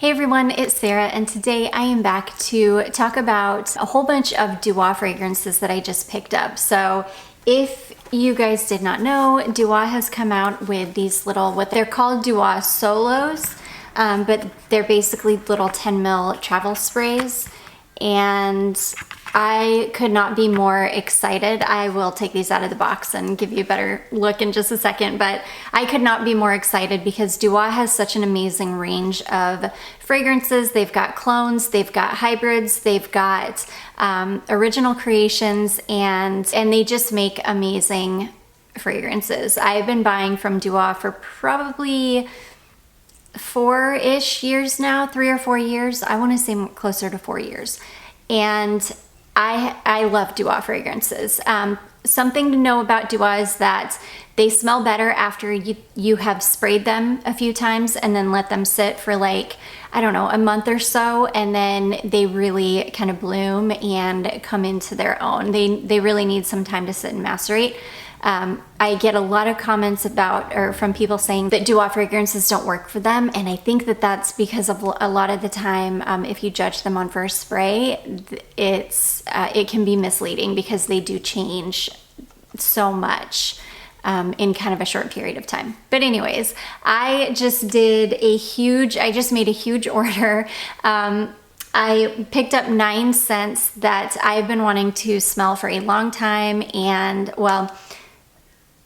Hey everyone, it's Sarah, and today I am back to talk about a whole bunch of Duo fragrances that I just picked up. So if you guys did not know, Duo has come out with these little, what they're called Duo Solos, but they're basically little 10 ml travel sprays. And I could not be more excited. I will take these out of the box and give you a better look in just a second, but I could not be more excited because Duo has such an amazing range of fragrances. They've got clones, they've got hybrids, they've got original creations, and they just make amazing fragrances. I've been buying from Duo for probably 4-ish years now, 3 or 4 years. I want to say closer to 4 years. And I love Duo fragrances. Something to know about Duo is that they smell better after you have sprayed them a few times and then let them sit for like, I don't know, a month or so, and then they really kind of bloom and come into their own. They really need some time to sit and macerate. I get a lot of comments from people saying that Duo fragrances don't work for them, and I think that that's because of a lot of the time, if you judge them on first spray, it can be misleading because they do change so much in kind of a short period of time. But anyways, I just made a huge order. I picked up 9 scents that I've been wanting to smell for a long time, and well,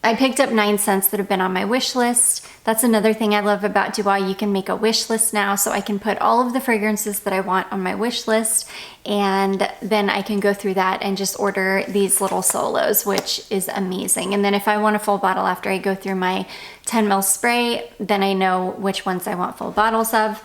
I picked up 9 scents that have been on my wish list. That's another thing I love about Duo. You can make a wish list now, so I can put all of the fragrances that I want on my wish list, and then I can go through that and just order these little solos, which is amazing. And then if I want a full bottle after I go through my 10 ml spray, then I know which ones I want full bottles of.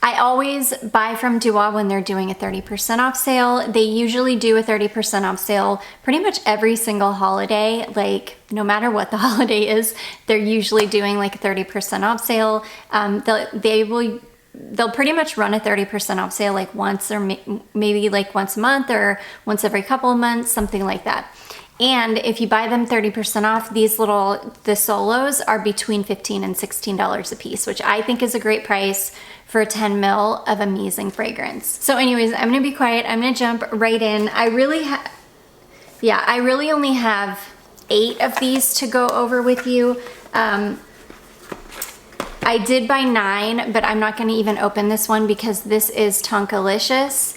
I always buy from Duo when they're doing a 30% off sale. They usually do a 30% off sale pretty much every single holiday. Like, no matter what the holiday is, they're usually doing like a 30% off sale. They'll pretty much run a 30% off sale like once, or maybe like once a month or once every couple of months, something like that. And if you buy them 30% off, the solos are between $15 and $16 a piece, which I think is a great price for a 10 ml of amazing fragrance. So anyways, I'm gonna be quiet. I'm gonna jump right in. I really only have 8 of these to go over with you. I did buy 9, but I'm not gonna even open this one because this is Tonkalicious.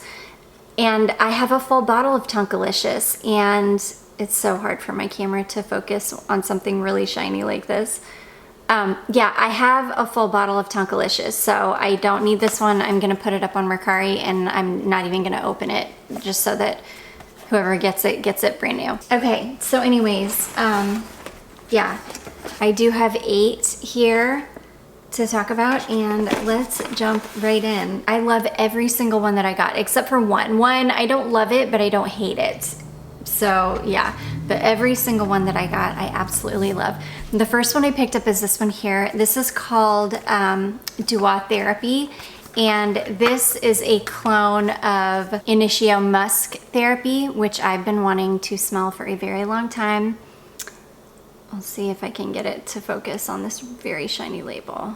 And I have a full bottle of Tonkalicious, and it's so hard for my camera to focus on something really shiny like this. Yeah, I have a full bottle of Tonkalicious, so I don't need this one. I'm gonna put it up on Mercari, and I'm not even gonna open it, just so that whoever gets it brand new. Okay, so anyways, yeah, I do have 8 here to talk about, and let's jump right in. I love every single one that I got, except for one. One, I don't love it, but I don't hate it. So yeah, but every single one that I got, I absolutely love. The first one I picked up is this one here. This is called Duo Therapy, and this is a clone of Initio Musk Therapy, which I've been wanting to smell for a very long time. I'll see if I can get it to focus on this very shiny label.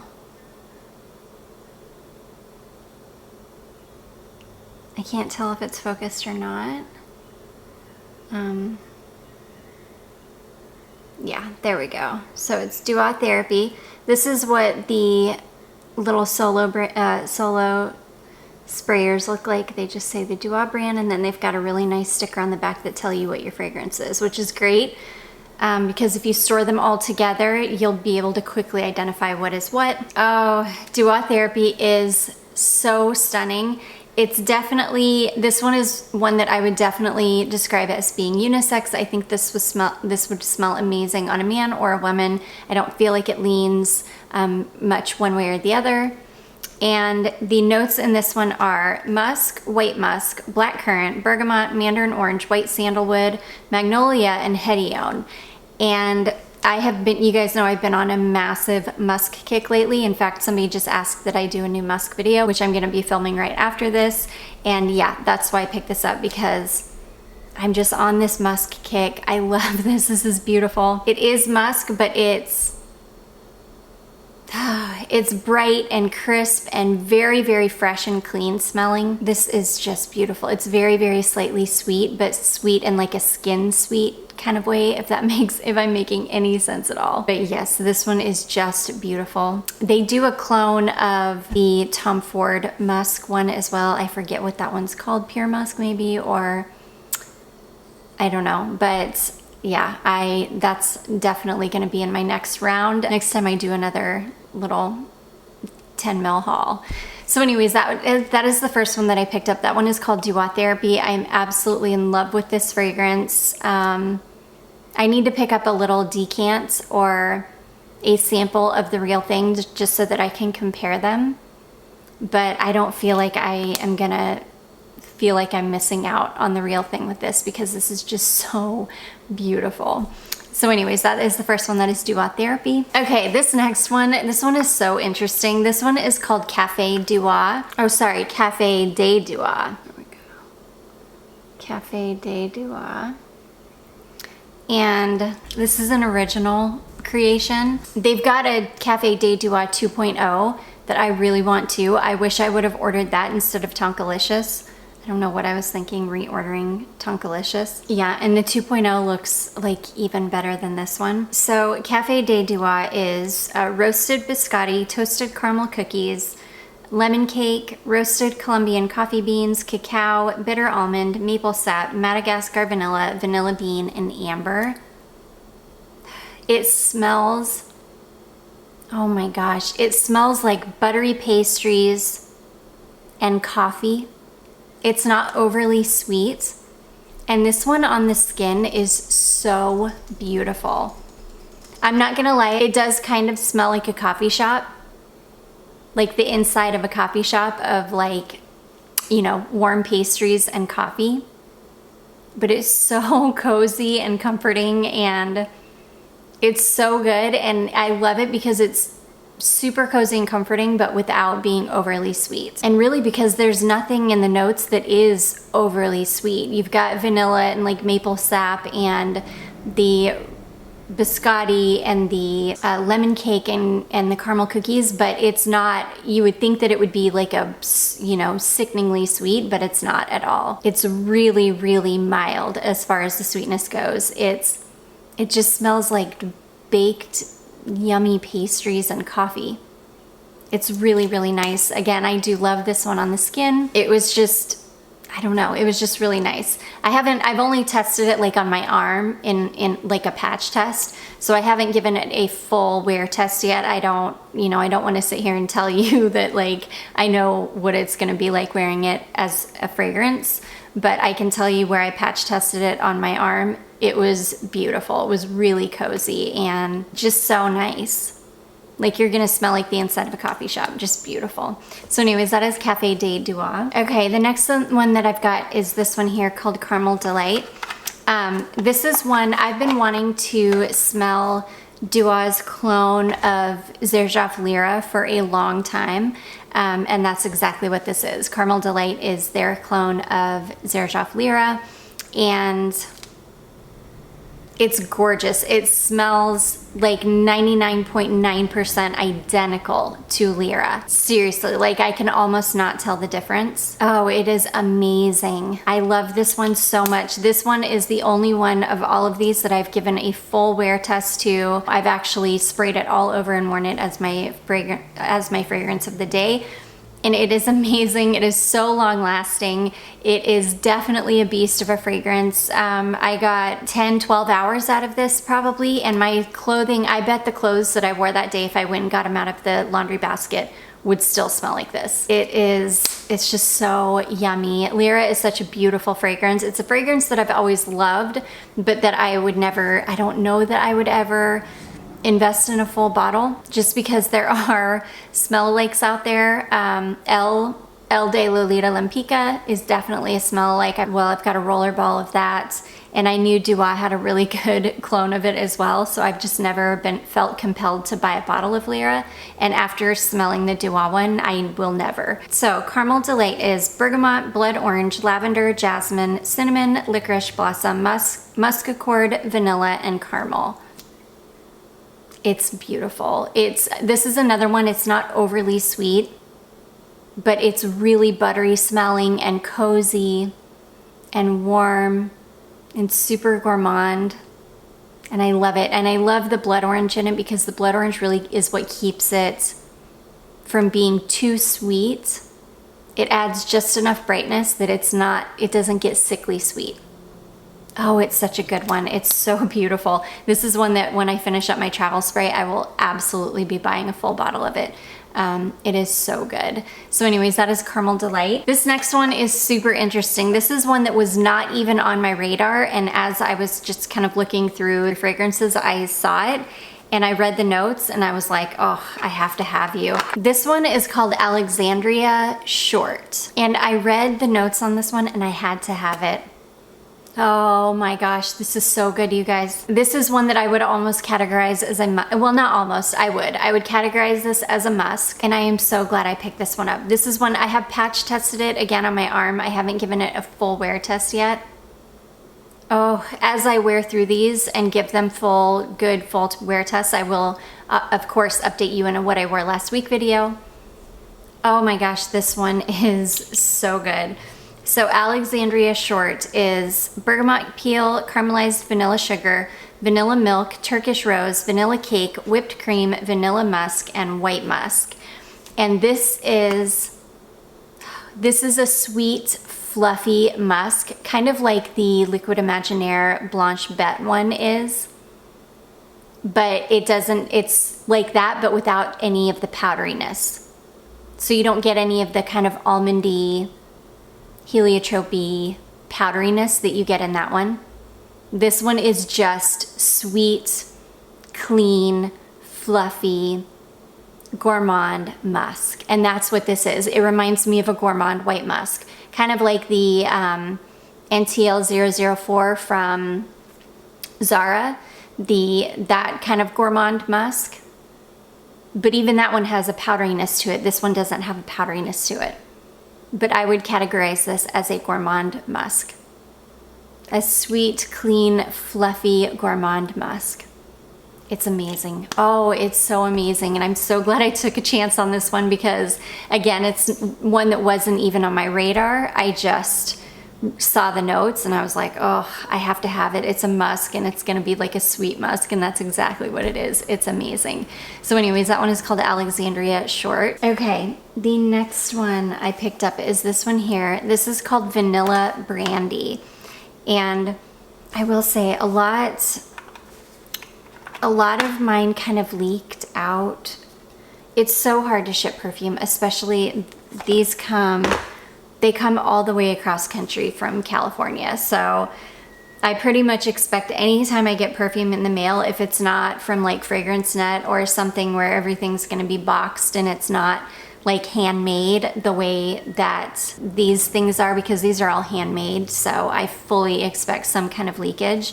I can't tell if it's focused or not. Yeah, there we go. So it's Duo Therapy. This is what the little solo sprayers look like. They just say the Duo brand, and then they've got a really nice sticker on the back that tell you what your fragrance is, which is great. Because if you store them all together, you'll be able to quickly identify what is what. Oh, Duo Therapy is so stunning. It's definitely, this one is one that I would definitely describe as being unisex. I think this would smell amazing on a man or a woman. I don't feel like it leans much one way or the other. And the notes in this one are musk, white musk, blackcurrant, bergamot, mandarin orange, white sandalwood, magnolia, and hedione. And you guys know I've been on a massive musk kick lately. In fact, somebody just asked that I do a new musk video, which I'm gonna be filming right after this. And yeah, that's why I picked this up, because I'm just on this musk kick. I love this, this is beautiful. It is musk, but it's It's bright and crisp and very, very fresh and clean smelling. This is just beautiful. It's very, very slightly sweet, but sweet in like a skin sweet kind of way, if I'm making any sense at all. But yes, this one is just beautiful. They do a clone of the Tom Ford Musk one as well. I forget what that one's called, Pure Musk maybe, or I don't know, but yeah, that's definitely gonna be in my next round. Next time I do another little 10 ml haul. So anyways, that is the first one that I picked up. That one is called Duo Therapy. I'm absolutely in love with this fragrance. I need to pick up a little decant or a sample of the real thing just so that I can compare them. But I don't feel like I am gonna feel like I'm missing out on the real thing with this because this is just so beautiful. So anyways, that is the first one, that is Duo Therapy. Okay, this next one, this one is so interesting. This one is called Cafe Duo. Oh, sorry, Cafe de Duo. There we go. Cafe de Duo. And this is an original creation. They've got a Cafe de Duo 2.0 that I really want to. I wish I would have ordered that instead of Tonkalicious. I don't know what I was thinking, reordering Tonkalicious. Yeah, and the 2.0 looks like even better than this one. So Cafe de Duo is roasted biscotti, toasted caramel cookies, lemon cake, roasted Colombian coffee beans, cacao, bitter almond, maple sap, Madagascar vanilla, vanilla bean, and amber. It smells, oh my gosh, it smells like buttery pastries and coffee. It's not overly sweet. And this one on the skin is so beautiful. I'm not gonna lie, it does kind of smell like a coffee shop. Like the inside of a coffee shop of like, you know, warm pastries and coffee. But it's so cozy and comforting and it's so good. And I love it because it's super cozy and comforting, but without being overly sweet. And really because there's nothing in the notes that is overly sweet. You've got vanilla and like maple sap and the biscotti and the lemon cake and the caramel cookies, but it's not, you would think that it would be like a, you know, sickeningly sweet, but it's not at all. It's really, really mild as far as the sweetness goes. It just smells like baked yummy pastries and coffee. It's really, really nice. Again, I do love this one on the skin. It was just, I don't know, it was just really nice. I've only tested it like on my arm in like a patch test. So I haven't given it a full wear test yet. I don't want to sit here and tell you that like I know what it's going to be like wearing it as a fragrance, but I can tell you where I patch tested it on my arm. It was beautiful. It was really cozy and just so nice. Like you're gonna smell like the inside of a coffee shop, just beautiful. So anyways, that is Cafe de Duo. Okay, the next one that I've got is this one here called Caramel Delight. This is one I've been wanting to smell Duo's clone of Xerjoff Lyra for a long time. And that's exactly what this is. Caramel Delight is their clone of Xerjoff Lyra, and it's gorgeous. It smells like 99.9% identical to Lyra. Seriously, like I can almost not tell the difference. Oh, it is amazing. I love this one so much. This one is the only one of all of these that I've given a full wear test to. I've actually sprayed it all over and worn it as my fragrance of the day. And it is amazing. It is so long lasting. It is definitely a beast of a fragrance. I got 10, 12 hours out of this probably. And my clothing, I bet the clothes that I wore that day, if I went and got them out of the laundry basket, would still smell like this. It's just so yummy. Lyra is such a beautiful fragrance. It's a fragrance that I've always loved, but that I don't know that I would ever invest in a full bottle, just because there are smell likes out there. El de Lolita Lempica is definitely a smell like. Well, I've got a roller ball of that, and I knew Duo had a really good clone of it as well, so I've just never felt compelled to buy a bottle of Lyra, and after smelling the Duo one, I will never. So Caramel Delight is bergamot, blood orange, lavender, jasmine, cinnamon, licorice blossom, musk accord, vanilla, and caramel. It's beautiful. This is another one, it's not overly sweet, but it's really buttery smelling and cozy and warm and super gourmand. And I love it. And I love the blood orange in it because the blood orange really is what keeps it from being too sweet. It adds just enough brightness that it doesn't get sickly sweet. Oh, it's such a good one. It's so beautiful. This is one that when I finish up my travel spray, I will absolutely be buying a full bottle of it. It is so good. So anyways, that is Caramel Delight. This next one is super interesting. This is one that was not even on my radar, and as I was just kind of looking through fragrances, I saw it and I read the notes and I was like, oh, I have to have you. This one is called Alexandria Short, and I read the notes on this one and I had to have it. Oh my gosh, this is so good, you guys. This is one that I would almost categorize as well, not almost, I would categorize this as a musk, and I am so glad I picked this one up. This is one, I have patch tested it again on my arm. I haven't given it a full wear test yet. Oh, as I wear through these and give them good full wear tests, I will, of course, update you in a what I wore last week video. Oh my gosh, this one is so good. So Alexandria Short is bergamot peel, caramelized vanilla sugar, vanilla milk, Turkish rose, vanilla cake, whipped cream, vanilla musk, and white musk. And this is a sweet, fluffy musk, kind of like the Liquid Imaginaire Blanche Bette one is. But it's like that, but without any of the powderiness. So you don't get any of the kind of almondy, heliotrope-y powderiness that you get in that one. This one is just sweet, clean, fluffy, gourmand musk. And that's what this is. It reminds me of a gourmand white musk. Kind of like the NTL 004 from Zara. That kind of gourmand musk. But even that one has a powderiness to it. This one doesn't have a powderiness to it. But I would categorize this as a gourmand musk. A sweet, clean, fluffy gourmand musk. It's amazing. Oh, it's so amazing. And I'm so glad I took a chance on this one because, again, it's one that wasn't even on my radar. I just saw the notes and I was like, oh, I have to have it. It's a musk and it's gonna be like a sweet musk, and that's exactly what it is. It's amazing. So anyways, that one is called Alexandria Short. Okay, the next one I picked up is this one here. This is called Vanilla Brandy. And I will say a lot of mine kind of leaked out. It's so hard to ship perfume, especially these they come all the way across country from California. So I pretty much expect anytime I get perfume in the mail, if it's not from like Fragrance Net or something where everything's gonna be boxed and it's not like handmade the way that these things are, because these are all handmade. So I fully expect some kind of leakage,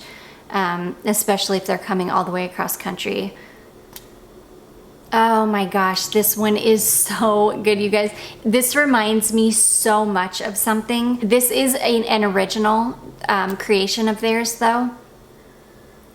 especially if they're coming all the way across country. Oh my gosh, this one is so good, you guys. This reminds me so much of something. This is an original creation of theirs though.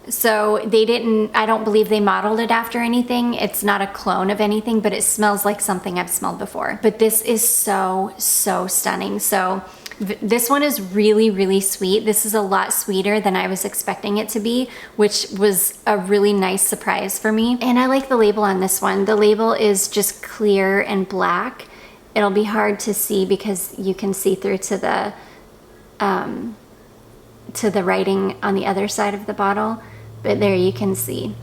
So I don't believe they modeled it after anything. It's not a clone of anything, but it smells like something I've smelled before. But this is so, so stunning. So this one is really, really sweet. This is a lot sweeter than I was expecting it to be, which was a really nice surprise for me. And I like the label on this one. The label is just clear and black. It'll be hard to see because you can see through to the writing on the other side of the bottle, but there you can see.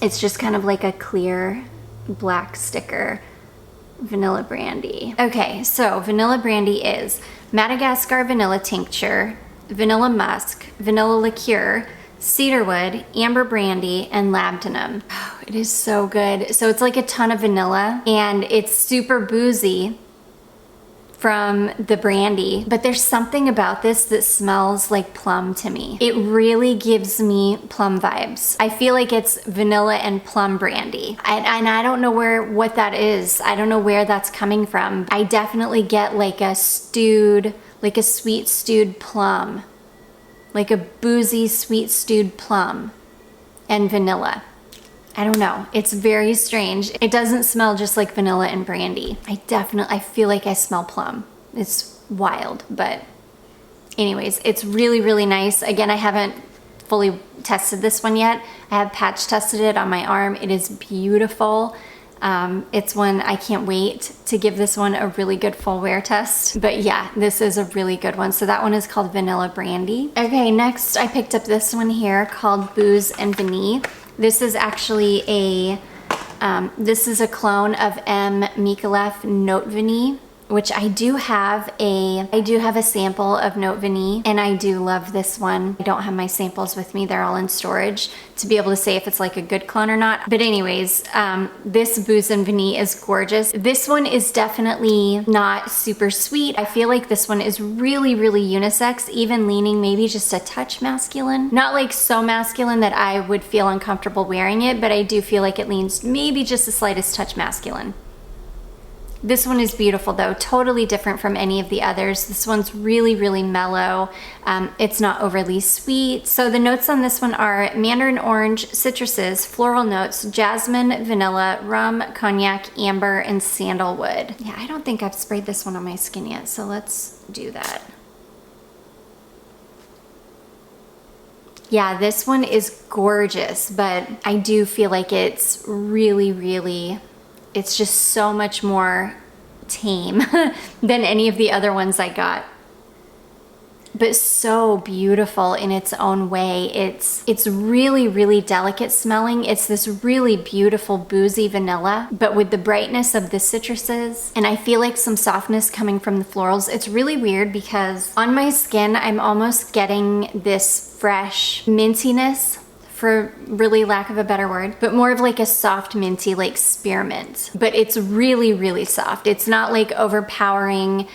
It's just kind of like a clear black sticker. Vanilla Brandy. Okay, so Vanilla Brandy is Madagascar vanilla tincture, vanilla musk, vanilla liqueur, cedarwood, amber brandy, and labdanum. Oh, it is so good. So it's like a ton of vanilla and it's super boozy from the brandy, but there's something about this that smells like plum to me. It really gives me plum vibes. I feel like it's vanilla and plum brandy. And I don't know what that is. I don't know where that's coming from. I definitely get like a sweet stewed plum, like a boozy, sweet stewed plum and vanilla. I don't know. It's very strange. It doesn't smell just like vanilla and brandy. I feel like I smell plum. It's wild, but anyways, it's really, really nice. Again, I haven't fully tested this one yet. I have patch tested it on my arm. It is beautiful. It's one I can't wait to give this one a really good full wear test. But yeah, this is a really good one. So that one is called Vanilla Brandy. Okay, next I picked up this one here called Booze and Vanille. This is actually this is a clone of M. Micallef Note Vanille, which I do have a sample of Note Vanille, and I do love this one. I don't have my samples with me, they're all in storage to be able to say if it's like a good clone or not. But anyways, this Booze and Vanille is gorgeous. This one is definitely not super sweet. I feel like this one is really, really unisex, even leaning maybe just a touch masculine. Not like so masculine that I would feel uncomfortable wearing it, but I do feel like it leans maybe just the slightest touch masculine. This one is beautiful though, totally different from any of the others. This one's really, really mellow. It's not overly sweet. So the notes on this one are mandarin orange, citruses, floral notes, jasmine, vanilla, rum, cognac, amber, and sandalwood. Yeah, I don't think I've sprayed this one on my skin yet, so let's do that. Yeah, this one is gorgeous, but I do feel like it's really, really, it's just so much more tame than any of the other ones I got. But so beautiful in its own way. It's really, really delicate smelling. It's this really beautiful boozy vanilla, but with the brightness of the citruses, and I feel like some softness coming from the florals. It's really weird because on my skin, I'm almost getting this fresh mintiness, for really lack of a better word, but more of like a soft minty, like spearmint. But it's really, really soft. It's not like overpowering.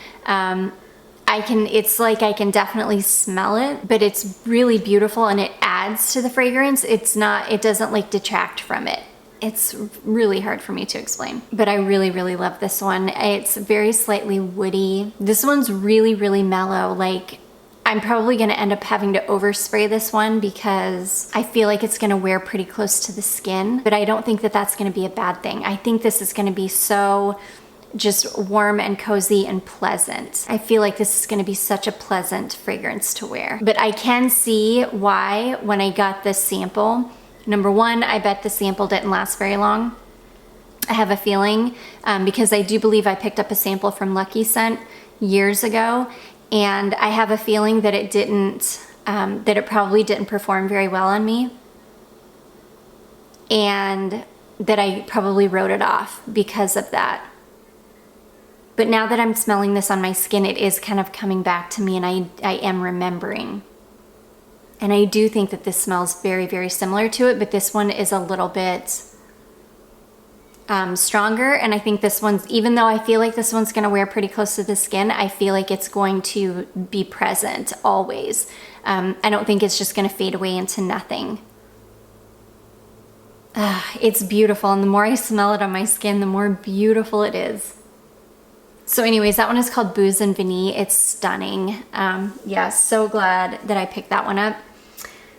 It's like I can definitely smell it, but it's really beautiful and it adds to the fragrance. It doesn't like detract from it. It's really hard for me to explain, but I really, really love this one. It's very slightly woody. This one's really, really mellow. Like, I'm probably gonna end up having to overspray this one because I feel like it's gonna wear pretty close to the skin, but I don't think that that's gonna be a bad thing. I think this is gonna be so just warm and cozy and pleasant. I feel like this is gonna be such a pleasant fragrance to wear. But I can see why when I got this sample, number one, I bet the sample didn't last very long. I have a feeling, because I do believe I picked up a sample from Lucky Scent years ago, and I have a feeling that it didn't, that it probably didn't perform very well on me, and that I probably wrote it off because of that. But now that I'm smelling this on my skin, it is kind of coming back to me, and I am remembering. And I do think that this smells very, very similar to it, but this one is a little bit stronger, and I think this one's, even though I feel like this one's gonna wear pretty close to the skin, I feel like it's going to be present always. I don't think it's just gonna fade away into nothing. It's beautiful, and the more I smell it on my skin, the more beautiful it is. So anyways, that one is called Booze and Vanille. It's stunning. Yeah, so glad that I picked that one up.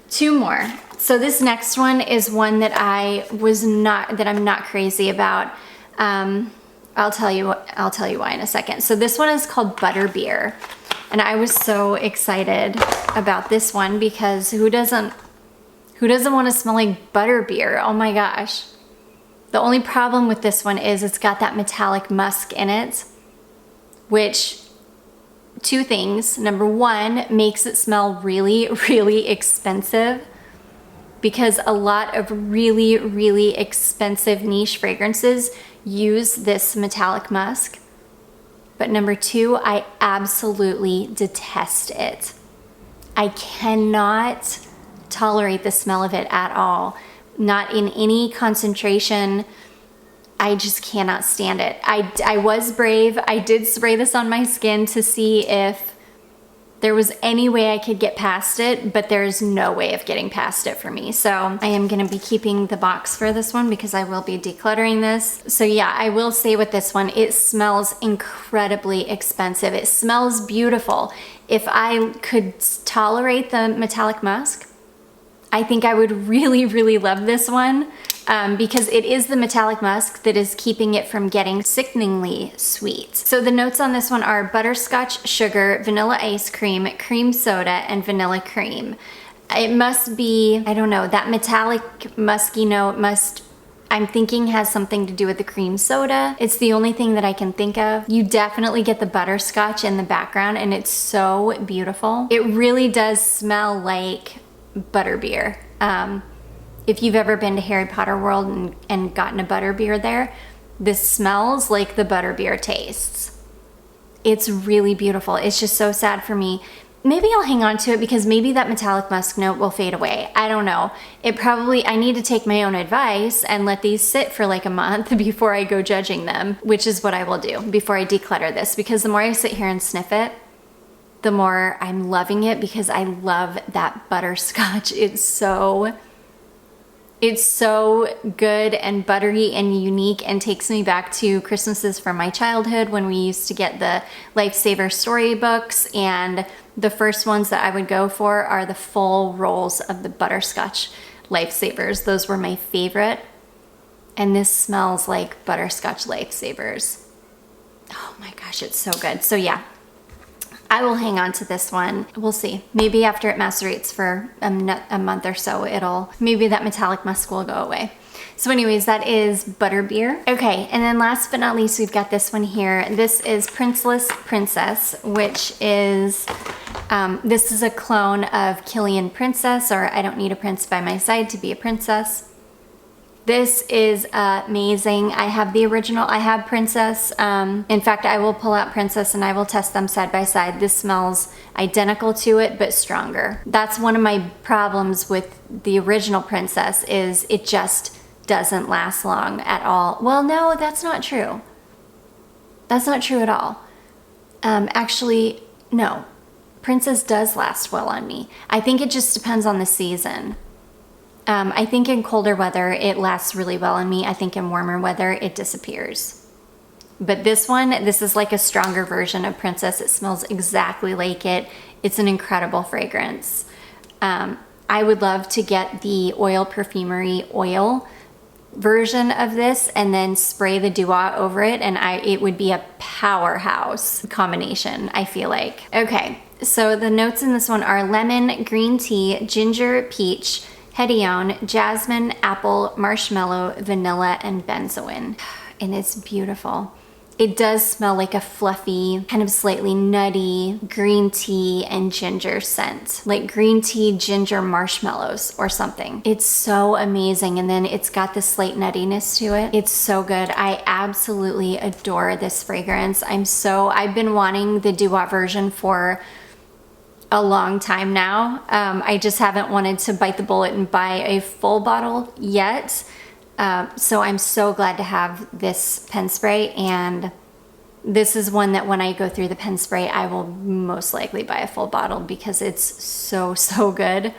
Two more. So this next one is one that I'm not crazy about. I'll tell you why in a second. So this one is called Butterbeer, and I was so excited about this one because who doesn't want to smell like butterbeer? Oh my gosh. The only problem with this one is it's got that metallic musk in it, which, two things. Number one, makes it smell really, really expensive, because a lot of really, really expensive niche fragrances use this metallic musk. But number two, I absolutely detest it. I cannot tolerate the smell of it at all. Not in any concentration. I just cannot stand it. I was brave. I did spray this on my skin to see if there was any way I could get past it, but there's no way of getting past it for me. So I am gonna be keeping the box for this one because I will be decluttering this. So yeah, I will say with this one, it smells incredibly expensive. It smells beautiful. If I could tolerate the metallic musk, I think I would really, really love this one. because it is the metallic musk that is keeping it from getting sickeningly sweet. So the notes on this one are butterscotch, sugar, vanilla ice cream, cream soda, and vanilla cream. It must be, I don't know, that metallic musky note I'm thinking has something to do with the cream soda. It's the only thing that I can think of. You definitely get the butterscotch in the background and it's so beautiful. It really does smell like butterbeer. If you've ever been to Harry Potter World and gotten a butterbeer there, this smells like the butterbeer tastes. It's really beautiful. It's just so sad for me. Maybe I'll hang on to it because maybe that metallic musk note will fade away. I don't know. I need to take my own advice and let these sit for like a month before I go judging them, which is what I will do before I declutter this, because the more I sit here and sniff it, the more I'm loving it because I love that butterscotch. It's so good and buttery and unique and takes me back to Christmases from my childhood when we used to get the Lifesaver storybooks, and the first ones that I would go for are the full rolls of the butterscotch Lifesavers. Those were my favorite, and this smells like butterscotch Lifesavers. Oh my gosh, it's so good. So yeah, I will hang on to this one. We'll see. Maybe after it macerates for a month or so, maybe that metallic musk will go away. So anyways, that is Butterbeer. Okay, and then last but not least, we've got this one here. This is Princeless Princess, which is, this is a clone of Killian Princess, or I don't need a prince by my side to be a princess. This is amazing. I have the original, I have Princess. In fact, I will pull out Princess and I will test them side by side. This smells identical to it, but stronger. That's one of my problems with the original Princess, is it just doesn't last long at all. Well, no, that's not true. That's not true at all. Actually, no. Princess does last well on me. I think it just depends on the season. I think in colder weather, it lasts really well on me. I think in warmer weather, it disappears. But this one, this is like a stronger version of Princess. It smells exactly like it. It's an incredible fragrance. I would love to get the oil perfumery oil version of this and then spray the Dua over it, and it would be a powerhouse combination, I feel like. Okay, so the notes in this one are lemon, green tea, ginger, peach, hedione, jasmine, apple, marshmallow, vanilla, and benzoin. And it's beautiful. It does smell like a fluffy, kind of slightly nutty green tea and ginger scent. Like green tea, ginger, marshmallows or something. It's so amazing. And then it's got this slight nuttiness to it. It's so good. I absolutely adore this fragrance. I've been wanting the Dua version for a long time now. I just haven't wanted to bite the bullet and buy a full bottle yet. So I'm so glad to have this pen spray, and this is one that when I go through the pen spray, I will most likely buy a full bottle because it's so good.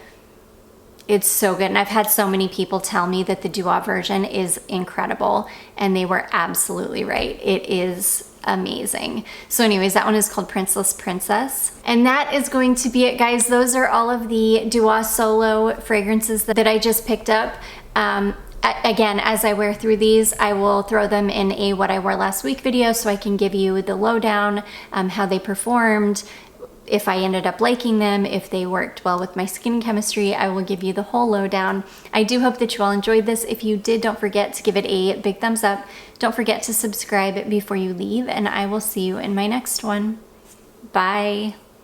It's so good. And I've had so many people tell me that the Dua version is incredible, and they were absolutely right. It is amazing. So anyways, that one is called Princeless Princess. And that is going to be it, guys. Those are all of the Dua solo fragrances that I just picked up. Again, as I wear through these, I will throw them in a what I wore last week video so I can give you the lowdown, how they performed, if I ended up liking them, if they worked well with my skin chemistry. I will give you the whole lowdown. I do hope that you all enjoyed this. If you did, don't forget to give it a big thumbs up. Don't forget to subscribe before you leave, and I will see you in my next one. Bye.